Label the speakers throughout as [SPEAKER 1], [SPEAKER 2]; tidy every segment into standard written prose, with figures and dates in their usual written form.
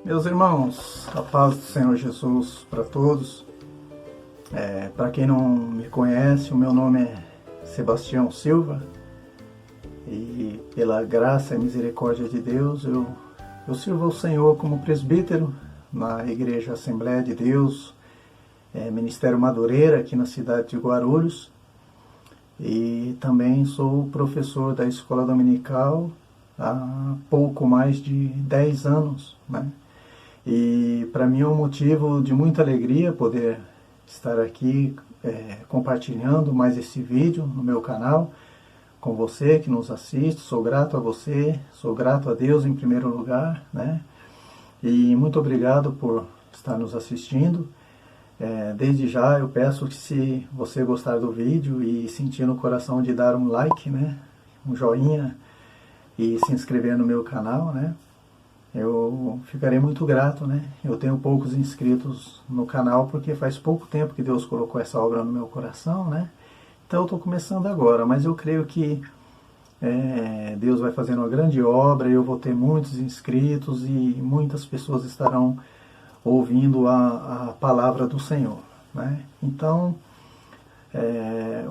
[SPEAKER 1] Meus irmãos, a paz do Senhor Jesus para todos. Para quem não me conhece, o meu nome é Sebastião Silva e pela graça e misericórdia de Deus eu sirvo ao Senhor como presbítero na Igreja Assembleia de Deus, Ministério Madureira, aqui na cidade de Guarulhos, e também sou professor da escola dominical há pouco mais de 10 anos, né? E para mim é um motivo de muita alegria poder estar aqui compartilhando mais esse vídeo no meu canal com você que nos assiste. Sou grato a você, sou grato a Deus em primeiro lugar, né? E muito obrigado por estar nos assistindo. Desde já eu peço que, se você gostar do vídeo e sentir no coração de dar um like, né, um joinha e se inscrever no meu canal, né, eu ficarei muito grato, né? Eu tenho poucos inscritos no canal porque faz pouco tempo que Deus colocou essa obra no meu coração, né? Então eu estou começando agora, mas eu creio que Deus vai fazer uma grande obra e eu vou ter muitos inscritos e muitas pessoas estarão ouvindo a palavra do Senhor, né? Então,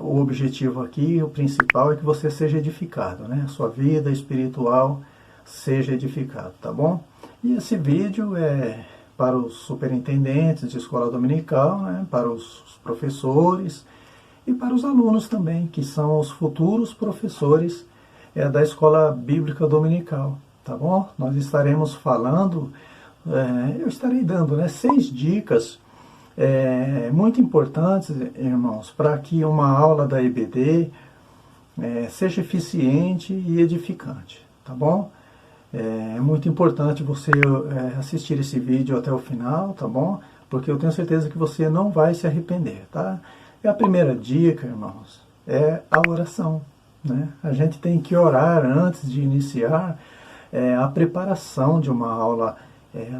[SPEAKER 1] o objetivo aqui, o principal, é que você seja edificado, né? A sua vida espiritual seja edificado, tá bom? E esse vídeo é para os superintendentes de escola dominical, né? Para os professores e para os alunos também, que são os futuros professores da escola bíblica dominical, tá bom? Nós estaremos falando, eu estarei dando, né, 6 dicas muito importantes, irmãos, para que uma aula da EBD seja eficiente e edificante, tá bom? É muito importante você assistir esse vídeo até o final, tá bom? Porque eu tenho certeza que você não vai se arrepender, tá? E a primeira dica, irmãos, é a oração, né? A gente tem que orar antes de iniciar a preparação de uma aula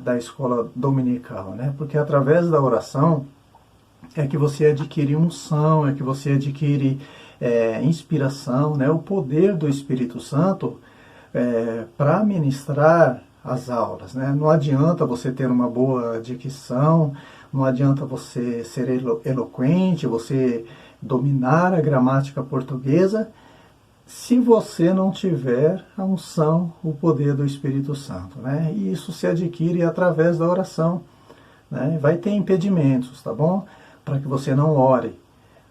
[SPEAKER 1] da escola dominical, né? Porque através da oração é que você adquire unção, é que você adquire inspiração, né? O poder do Espírito Santo para ministrar as aulas, né? Não adianta você ter uma boa dicção, não adianta você ser eloquente, você dominar a gramática portuguesa, se você não tiver a unção, o poder do Espírito Santo, né? E isso se adquire através da oração, né? Vai ter impedimentos, tá bom? Para que você não ore.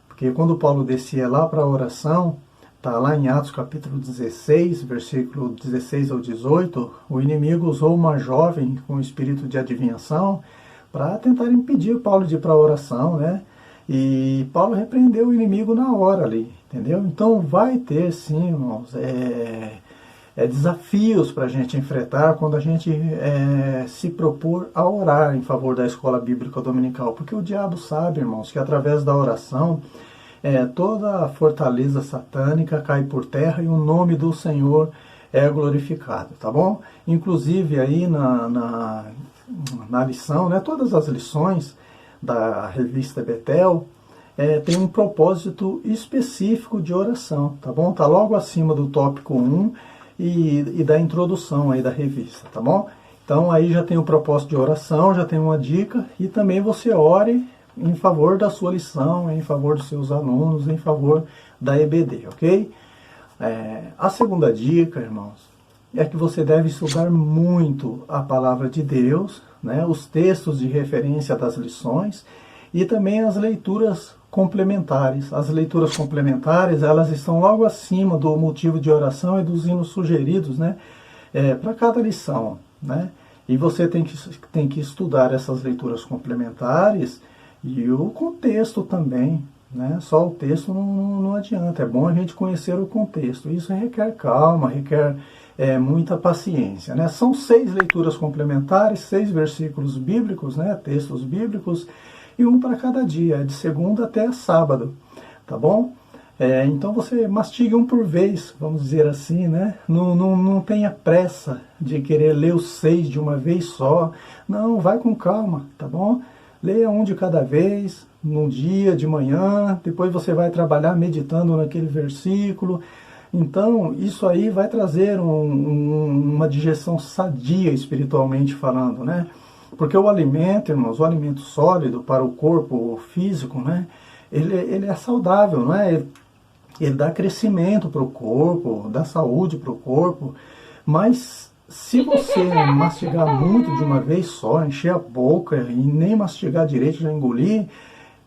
[SPEAKER 1] Porque quando Paulo descia lá para a oração, está lá em Atos capítulo 16, versículo 16 ao 18, o inimigo usou uma jovem com espírito de adivinhação para tentar impedir Paulo de ir para a oração, né? E Paulo repreendeu o inimigo na hora ali, entendeu? Então vai ter, sim, irmãos, desafios para a gente enfrentar quando a gente se propor a orar em favor da escola bíblica dominical, porque o diabo sabe, irmãos, que através da oração toda a fortaleza satânica cai por terra e o nome do Senhor é glorificado, tá bom? Inclusive aí na lição, né, todas as lições da revista Betel tem um propósito específico de oração, tá bom? Tá logo acima do tópico 1 e da introdução aí da revista, tá bom? Então aí já tem o propósito de oração, já tem uma dica, e também você ore em favor da sua lição, em favor dos seus alunos, em favor da EBD, ok? A segunda dica, irmãos, é que você deve estudar muito a palavra de Deus, né, os textos de referência das lições e também as leituras complementares. As leituras complementares, elas estão logo acima do motivo de oração e dos hinos sugeridos, né, para cada lição, né? E você tem que estudar essas leituras complementares e o contexto também, né? Só o texto não adianta, é bom a gente conhecer o contexto. Isso requer calma, requer muita paciência, né? São 6 leituras complementares, 6 versículos bíblicos, né? Textos bíblicos, e um para cada dia, de segunda até sábado, tá bom? Então você mastigue um por vez, vamos dizer assim, né? Não tenha pressa de querer ler os 6 de uma vez só, não, vai com calma, tá bom? Leia um de cada vez, num dia, de manhã, depois você vai trabalhar meditando naquele versículo. Então, isso aí vai trazer uma digestão sadia espiritualmente falando, né? Porque o alimento, irmãos, o alimento sólido para o corpo físico, né? Ele é saudável, não é? Ele dá crescimento para o corpo, dá saúde para o corpo, mas se você mastigar muito de uma vez só, encher a boca e nem mastigar direito, já engolir,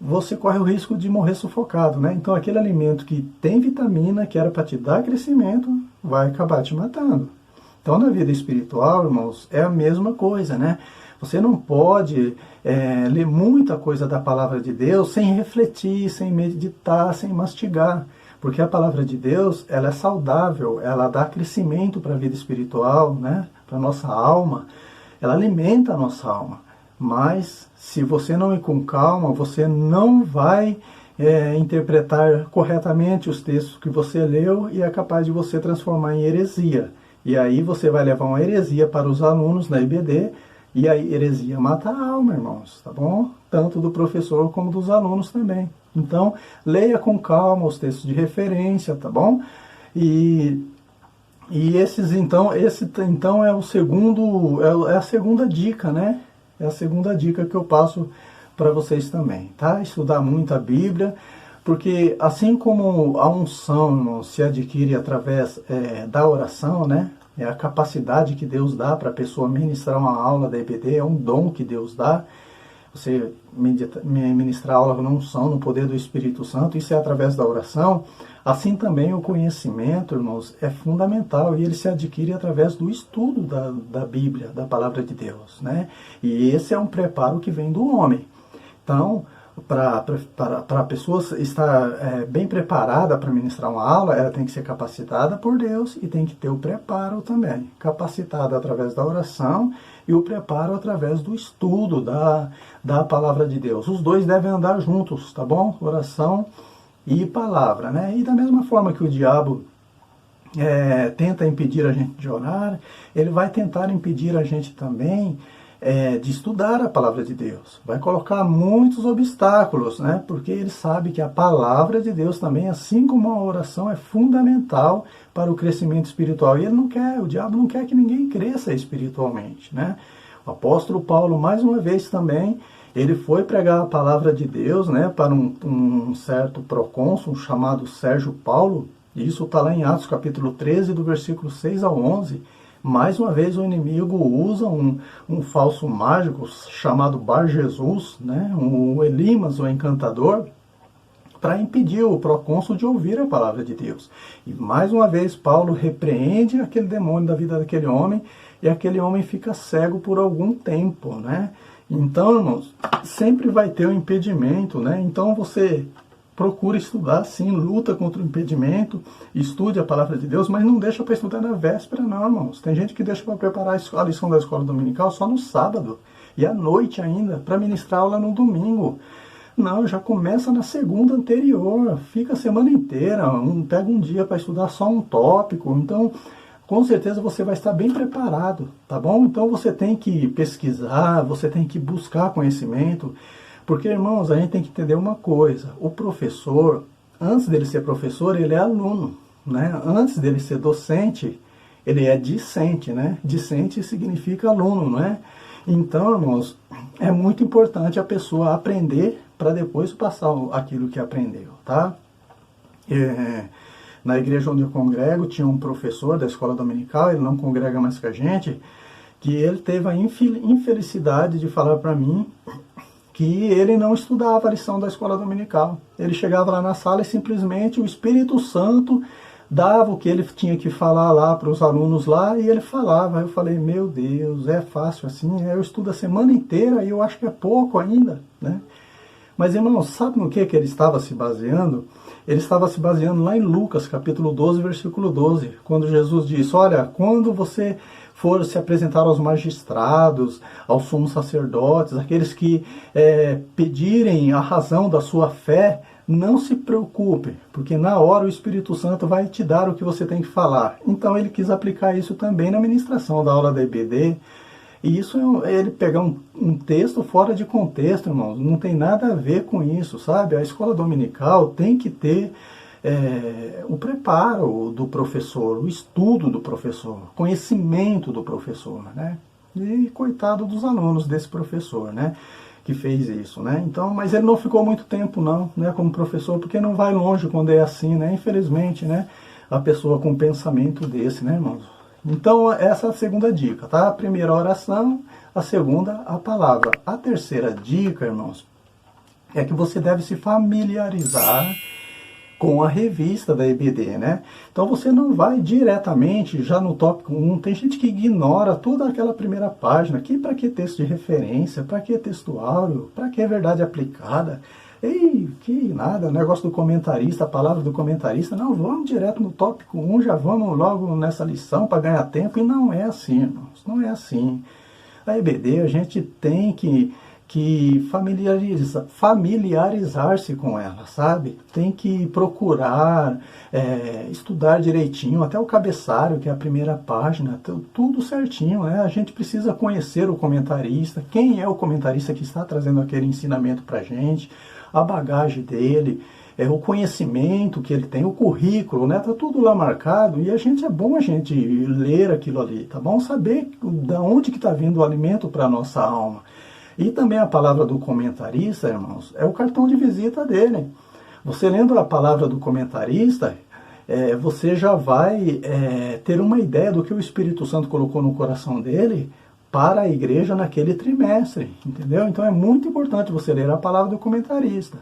[SPEAKER 1] você corre o risco de morrer sufocado, né? Então aquele alimento que tem vitamina, que era para te dar crescimento, vai acabar te matando. Então na vida espiritual, irmãos, é a mesma coisa, né? Você não pode ler muita coisa da palavra de Deus sem refletir, sem meditar, sem mastigar. Porque a palavra de Deus, ela é saudável, ela dá crescimento para a vida espiritual, né? Para a nossa alma, ela alimenta a nossa alma. Mas se você não ir com calma, você não vai interpretar corretamente os textos que você leu e é capaz de você transformar em heresia. E aí você vai levar uma heresia para os alunos na IBD, e a heresia mata a alma, irmãos, tá bom? Tanto do professor como dos alunos também. Então, leia com calma os textos de referência, tá bom? E esse então é o segundo, é a segunda dica, né? É a segunda dica que eu passo para vocês também, tá? Estudar muito a Bíblia, porque assim como a unção, irmão, se adquire através da oração, né? É a capacidade que Deus dá para a pessoa ministrar uma aula da EBD, é um dom que Deus dá. Você ministrar aula na unção, no poder do Espírito Santo, isso é através da oração. Assim também o conhecimento, irmãos, é fundamental e ele se adquire através do estudo da Bíblia, da Palavra de Deus, né? E esse é um preparo que vem do homem. Então, para a pessoa estar bem preparada para ministrar uma aula, ela tem que ser capacitada por Deus e tem que ter o preparo também. Capacitada através da oração e o preparo através do estudo da palavra de Deus. Os dois devem andar juntos, tá bom? Oração e palavra, né? E da mesma forma que o diabo tenta impedir a gente de orar, ele vai tentar impedir a gente também de estudar a palavra de Deus. Vai colocar muitos obstáculos, né? Porque ele sabe que a palavra de Deus também, assim como a oração, é fundamental para o crescimento espiritual. E ele não quer, o diabo não quer que ninguém cresça espiritualmente, né? O apóstolo Paulo, mais uma vez também, ele foi pregar a palavra de Deus, né, para um certo procônsul chamado Sérgio Paulo. E isso está lá em Atos capítulo 13, do versículo 6 ao 11. Mais uma vez o inimigo usa um falso mágico chamado Bar Jesus, né, o Elimas, o encantador, para impedir o procônsul de ouvir a palavra de Deus. E mais uma vez Paulo repreende aquele demônio da vida daquele homem e aquele homem fica cego por algum tempo, né? Então, irmãos, sempre vai ter um impedimento, né? Então você procura estudar, sim, luta contra o impedimento, estude a palavra de Deus, mas não deixa para estudar na véspera, não, irmãos. Tem gente que deixa para preparar a lição da escola dominical só no sábado e à noite ainda, para ministrar aula no domingo. Não, já começa na segunda anterior, fica a semana inteira, pega um dia para estudar só um tópico. Então, com certeza você vai estar bem preparado, tá bom? Então você tem que pesquisar, você tem que buscar conhecimento, porque, irmãos, a gente tem que entender uma coisa: o professor, antes dele ser professor, ele é aluno, né? Antes dele ser docente, ele é discente, né? Discente significa aluno, não é? Então, irmãos, é muito importante a pessoa aprender para depois passar aquilo que aprendeu, tá? Na igreja onde eu congrego, tinha um professor da escola dominical, ele não congrega mais com a gente, que ele teve a infelicidade de falar para mim que ele não estudava a lição da escola dominical. Ele chegava lá na sala e simplesmente o Espírito Santo dava o que ele tinha que falar lá para os alunos lá e ele falava. Eu falei, meu Deus, é fácil assim? Eu estudo a semana inteira e eu acho que é pouco ainda, né? Mas, irmão, sabe no que ele estava se baseando? Ele estava se baseando lá em Lucas, capítulo 12, versículo 12, quando Jesus diz, olha, quando você for se apresentar aos magistrados, aos sumos sacerdotes, aqueles que pedirem a razão da sua fé, não se preocupe, porque na hora o Espírito Santo vai te dar o que você tem que falar. Então ele quis aplicar isso também na ministração da aula da EBD. E isso é ele pegar um texto fora de contexto, irmãos. Não tem nada a ver com isso, sabe? A escola dominical tem que ter o preparo do professor, o estudo do professor, conhecimento do professor, né? E coitado dos alunos desse professor, né? Que fez isso, né? Então, mas ele não ficou muito tempo não, né? Como professor, porque não vai longe quando é assim, né? Infelizmente, né? A pessoa com um pensamento desse, né, irmãos? Então, essa é a segunda dica, tá? A primeira, a oração, a segunda, a palavra. A terceira dica, irmãos, é que você deve se familiarizar com a revista da EBD, né? Então você não vai diretamente já no tópico 1. Tem gente que ignora toda aquela primeira página. Para que texto de referência? Para que textuário? Para que verdade aplicada? Ei, que nada, negócio do comentarista, a palavra do comentarista. Não, vamos direto no tópico 1, já vamos logo nessa lição para ganhar tempo. E não é assim, irmãos, não é assim. A EBD a gente tem que familiarizar-se com ela, sabe? Tem que procurar estudar direitinho, até o cabeçalho, que é a primeira página, tudo certinho, né? A gente precisa conhecer o comentarista, quem é o comentarista que está trazendo aquele ensinamento para a gente, a bagagem dele, o conhecimento que ele tem, o currículo, né? Tá tudo lá marcado e é bom a gente ler aquilo ali, tá bom? Saber da onde que está vindo o alimento para a nossa alma. E também a palavra do comentarista, irmãos, é o cartão de visita dele. Você lendo a palavra do comentarista, você já vai ter uma ideia do que o Espírito Santo colocou no coração dele para a igreja naquele trimestre, entendeu? Então é muito importante você ler a palavra do comentarista.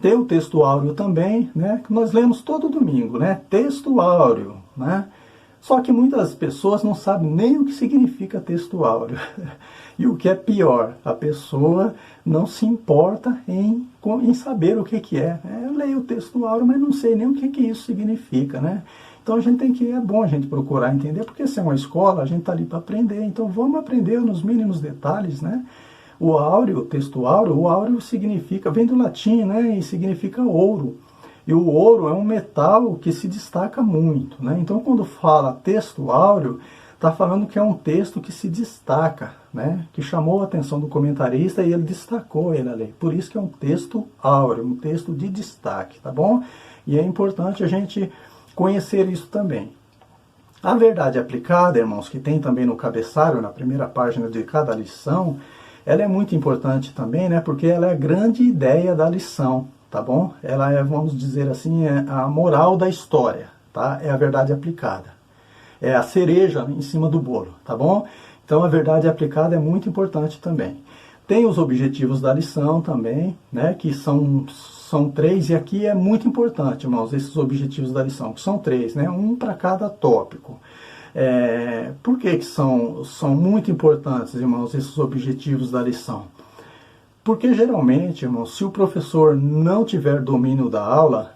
[SPEAKER 1] Tem o texto áureo também, né, que nós lemos todo domingo, né? Texto áureo, né? Só que muitas pessoas não sabem nem o que significa texto áureo. E o que é pior, a pessoa não se importa em saber o que é. Eu leio o texto áureo, mas não sei nem o que isso significa, né? Então é bom a gente procurar entender, porque se é uma escola, a gente está ali para aprender. Então vamos aprender nos mínimos detalhes, né? O áureo, o texto áureo, o áureo significa, vem do latim, né? E significa ouro. E o ouro é um metal que se destaca muito, né? Então, quando fala texto áureo, está falando que é um texto que se destaca, né? Que chamou a atenção do comentarista e ele destacou ele ali. Por isso que é um texto áureo, um texto de destaque, tá bom? E é importante a gente conhecer isso também. A verdade aplicada, irmãos, que tem também no cabeçalho, na primeira página de cada lição, ela é muito importante também, né? Porque ela é a grande ideia da lição. Tá bom? Ela é, vamos dizer assim, a moral da história, tá? É a verdade aplicada. É a cereja em cima do bolo, tá bom? Então a verdade aplicada é muito importante também. Tem os objetivos da lição também, né? Que são 3, e aqui é muito importante, irmãos, esses objetivos da lição, que são 3, né? Um para cada tópico. Por que são muito importantes, irmãos, esses objetivos da lição? Porque geralmente, irmãos, se o professor não tiver domínio da aula,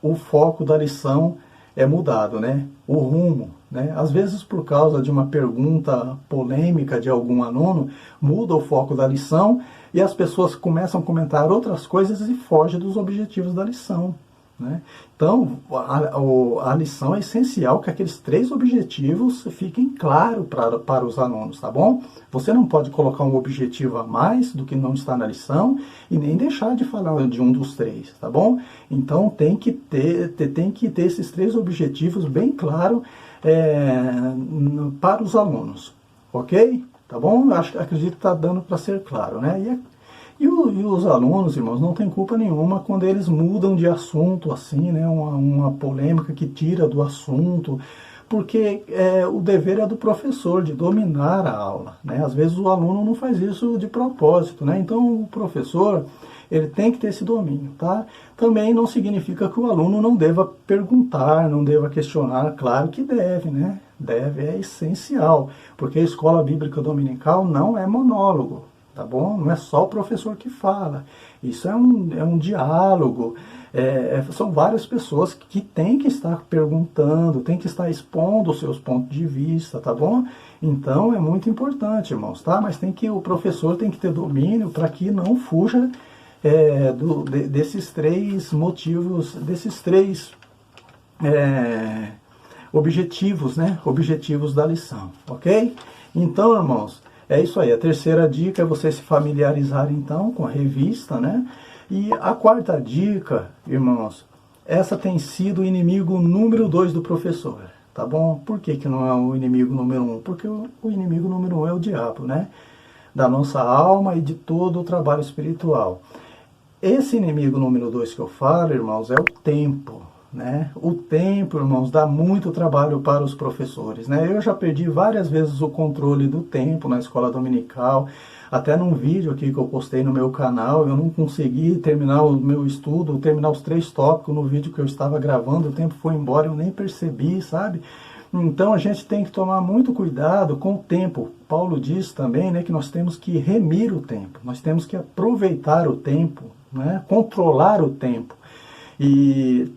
[SPEAKER 1] o foco da lição é mudado, né? O rumo, né? Às vezes por causa de uma pergunta polêmica de algum aluno, muda o foco da lição e as pessoas começam a comentar outras coisas e fogem dos objetivos da lição, né? Então, a lição é essencial que aqueles 3 objetivos fiquem claros para os alunos, tá bom? Você não pode colocar um objetivo a mais do que não está na lição e nem deixar de falar de um dos 3, tá bom? Então, tem que ter esses 3 objetivos bem claros para os alunos, ok? Tá bom? Acredito que está dando para ser claro, né? E os alunos, irmãos, não tem culpa nenhuma quando eles mudam de assunto, assim, né? Uma polêmica que tira do assunto, porque o dever é do professor, de dominar a aula, né? Às vezes o aluno não faz isso de propósito, né? Então o professor, ele tem que ter esse domínio, tá? Também não significa que o aluno não deva perguntar, não deva questionar, claro que deve, né? Deve, é essencial, porque a escola bíblica dominical não é monólogo. Tá bom? Não é só o professor que fala. Isso é um diálogo. São várias pessoas que têm que estar perguntando, têm que estar expondo os seus pontos de vista, tá bom? Então é muito importante, irmãos, tá? Mas o professor tem que ter domínio para que não fuja desses 3 motivos, desses 3 objetivos, né? Objetivos da lição, ok? Então, irmãos, é isso aí. A terceira dica é você se familiarizar, então, com a revista, né? E a quarta dica, irmãos, essa tem sido o inimigo número 2 do professor, tá bom? Por que que não é o inimigo número 1? Porque o inimigo número 1 é o diabo, né? Da nossa alma e de todo o trabalho espiritual. Esse inimigo número 2 que eu falo, irmãos, é o tempo, né? O tempo, irmãos, dá muito trabalho para os professores, né? Eu já perdi várias vezes o controle do tempo na escola dominical, até num vídeo aqui que eu postei no meu canal, eu não consegui terminar o meu estudo, terminar os 3 tópicos no vídeo que eu estava gravando, o tempo foi embora, eu nem percebi, sabe? Então a gente tem que tomar muito cuidado com o tempo. Paulo diz também, né, que nós temos que remir o tempo, nós temos que aproveitar o tempo, né, controlar o tempo. E,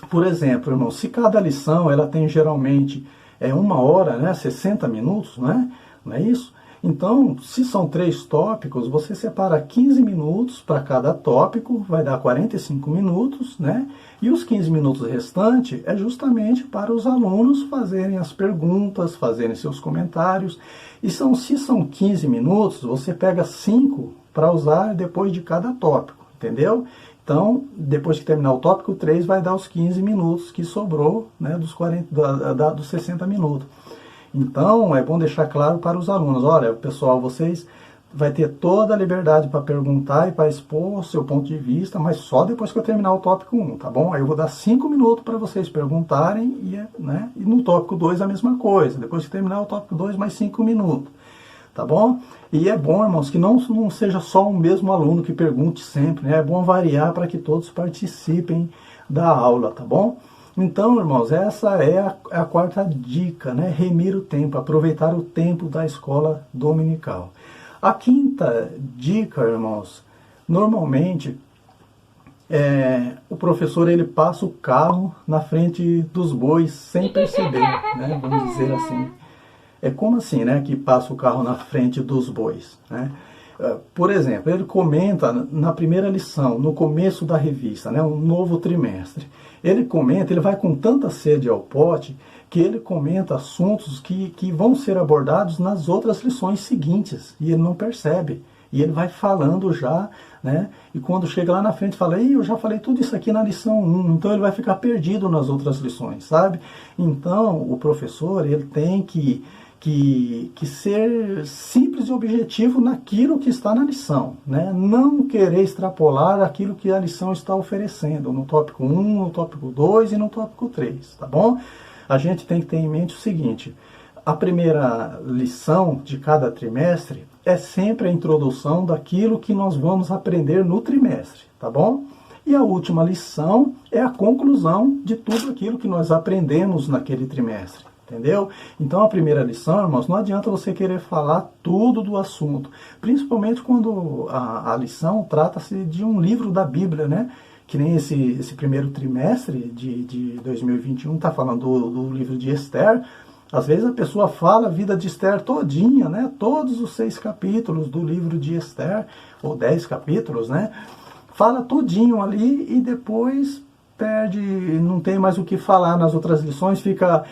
[SPEAKER 1] por exemplo, irmão, se cada lição ela tem geralmente 1 hora, né, 60 minutos, né, não é isso? Então, se são 3 tópicos, você separa 15 minutos para cada tópico, vai dar 45 minutos, né? E os 15 minutos restantes é justamente para os alunos fazerem as perguntas, fazerem seus comentários. E se são 15 minutos, você pega 5 para usar depois de cada tópico, entendeu? Então, depois que terminar o tópico 3, vai dar os 15 minutos que sobrou, né, dos 60 minutos. Então, é bom deixar claro para os alunos, olha, pessoal, vocês vai ter toda a liberdade para perguntar e para expor o seu ponto de vista, mas só depois que eu terminar o tópico 1, tá bom? Aí eu vou dar 5 minutos para vocês perguntarem né, e no tópico 2 a mesma coisa. Depois que terminar o tópico 2, mais 5 minutos, tá bom? E é bom, irmãos, que não seja só o mesmo aluno que pergunte sempre, né? É bom variar para que todos participem da aula, tá bom? Então, irmãos, essa é a 4ª dica, né? Remir o tempo, aproveitar o tempo da escola dominical. A 5ª dica, irmãos, normalmente o professor ele passa o carro na frente dos bois sem perceber, né? Vamos dizer assim. Como assim, né? Que passa o carro na frente dos bois, né? Por exemplo, ele comenta na primeira lição, no começo da revista, né, um novo trimestre. Ele vai com tanta sede ao pote, que ele comenta assuntos que vão ser abordados nas outras lições seguintes, e ele não percebe. E ele vai falando já, né, e quando chega lá na frente fala, eu já falei tudo isso aqui na lição 1, então ele vai ficar perdido nas outras lições, sabe? Então, o professor, ele tem que ser simples e objetivo naquilo que está na lição, né? Não querer extrapolar aquilo que a lição está oferecendo, no tópico 1, no tópico 2 e no tópico 3, tá bom? A gente tem que ter em mente o seguinte, a primeira lição de cada trimestre é sempre a introdução daquilo que nós vamos aprender no trimestre, tá bom? E a última lição é a conclusão de tudo aquilo que nós aprendemos naquele trimestre. Entendeu? Então a primeira lição, irmãos, não adianta você querer falar tudo do assunto, principalmente quando a lição trata-se de um livro da Bíblia, né? Que nem esse primeiro trimestre de 2021 está falando do livro de Esther. Às vezes a pessoa fala a vida de Esther todinha, né? Todos os 6 capítulos do livro de Esther, ou 10 capítulos, né? Fala tudinho ali e depois perde, não tem mais o que falar nas outras lições, fica,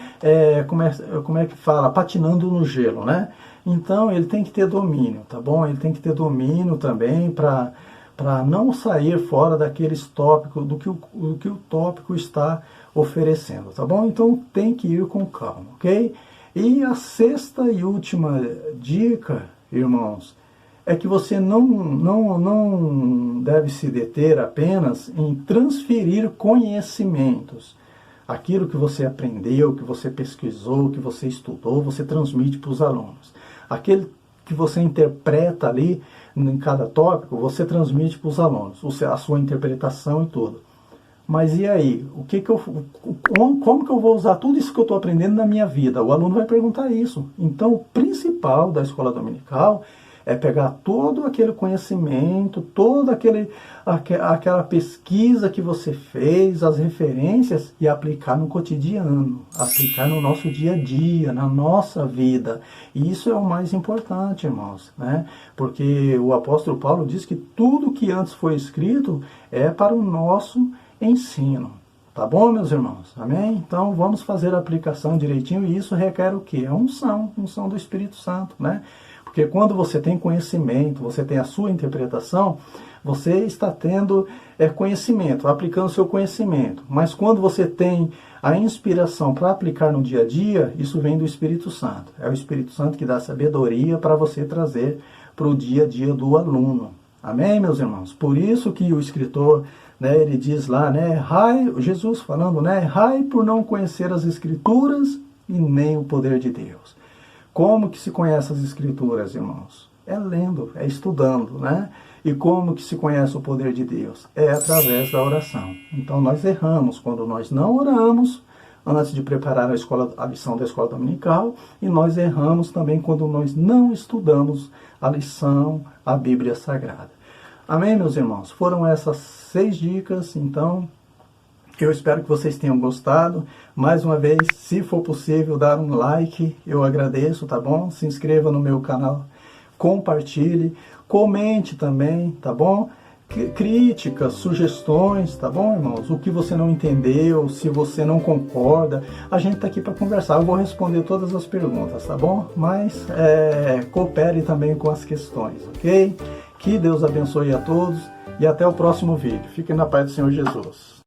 [SPEAKER 1] como é que fala, patinando no gelo, né? Então ele tem que ter domínio, tá bom? Ele tem que ter domínio também para não sair fora daqueles tópicos, do que o tópico está oferecendo, tá bom? Então tem que ir com calma, ok? E a 6ª e última dica, irmãos, é que você não deve se deter apenas em transferir conhecimentos. Aquilo que você aprendeu, que você pesquisou, que você estudou, você transmite para os alunos. Aquele que você interpreta ali em cada tópico, você transmite para os alunos, a sua interpretação e tudo. Mas e aí? Como que eu vou usar tudo isso que eu estou aprendendo na minha vida? O aluno vai perguntar isso. Então, o principal da escola dominical é pegar todo aquele conhecimento, toda aquela pesquisa que você fez, as referências, e aplicar no cotidiano, aplicar no nosso dia a dia, na nossa vida. E isso é o mais importante, irmãos, né? Porque o apóstolo Paulo diz que tudo que antes foi escrito é para o nosso ensino. Tá bom, meus irmãos? Amém? Então vamos fazer a aplicação direitinho, e isso requer o quê? A unção do Espírito Santo, né? Porque quando você tem conhecimento, você tem a sua interpretação, você está tendo conhecimento, aplicando o seu conhecimento. Mas quando você tem a inspiração para aplicar no dia a dia, isso vem do Espírito Santo. É o Espírito Santo que dá sabedoria para você trazer para o dia a dia do aluno. Amém, meus irmãos? Por isso que o escritor, né, ele diz lá, né, Jesus falando, né, errai por não conhecer as Escrituras e nem o poder de Deus. Como que se conhece as Escrituras, irmãos? É lendo, é estudando, né? E como que se conhece o poder de Deus? É através da oração. Então nós erramos quando nós não oramos antes de preparar a lição da escola dominical, e nós erramos também quando nós não estudamos a lição, a Bíblia Sagrada. Amém, meus irmãos? Foram essas 6 dicas, então eu espero que vocês tenham gostado. Mais uma vez, se for possível, dar um like, eu agradeço, tá bom? Se inscreva no meu canal, compartilhe, comente também, tá bom? Críticas, sugestões, tá bom, irmãos? O que você não entendeu, se você não concorda, a gente tá aqui para conversar. Eu vou responder todas as perguntas, tá bom? Mas coopere também com as questões, ok? Que Deus abençoe a todos e até o próximo vídeo. Fiquem na paz do Senhor Jesus.